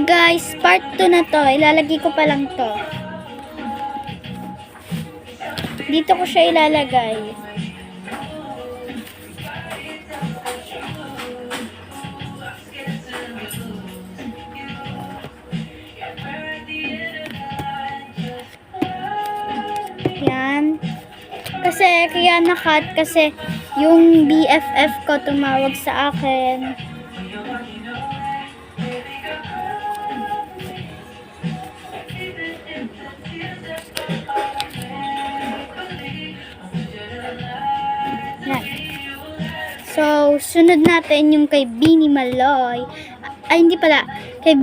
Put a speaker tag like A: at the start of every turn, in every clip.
A: guys, part 2 na to. Ilalagay ko pa lang to. Dito ko siya ilalagay. Yan. Kasi, kaya na-cut kasi yung BFF ko tumawag sa akin. Yan. So, sunod natin yung kay Beanie Maloy. Ay, hindi pala. Kay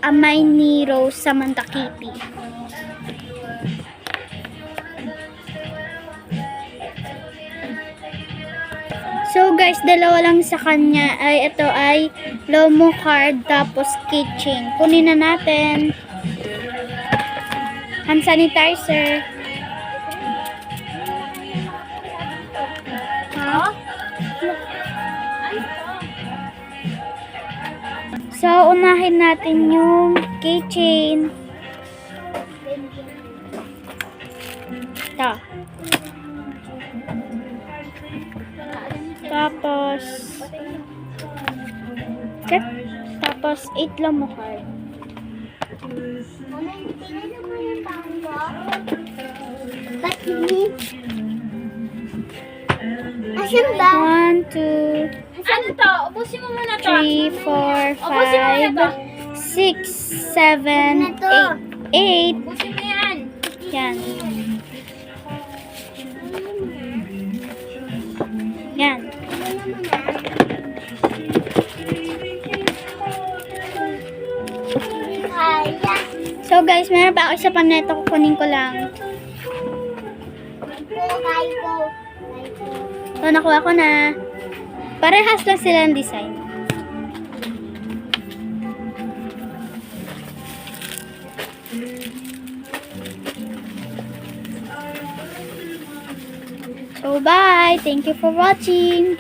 A: Amaini Rose Samantha Kitty. So guys, dalawa lang sa kanya ay ito ay Lomo card tapos keychain. Kunin na natin. Hand sanitizer. Ha? So unahin natin yung keychain. Ito. Tapos 8 Lomo card.
B: Asan ba?
A: 1, 2,
B: Ano to? Ubusin mo muna to.
A: 3, 4,
B: Ubusin mo muna to.
A: 5, 6, 7, 8.
B: Ubusin mo yan.
A: Yan. Yan. So guys, meron pa ako isa pa neto, kukunin ko lang. So nakuha ko na. Parehas lang sila ng design. So bye! Thank you for watching!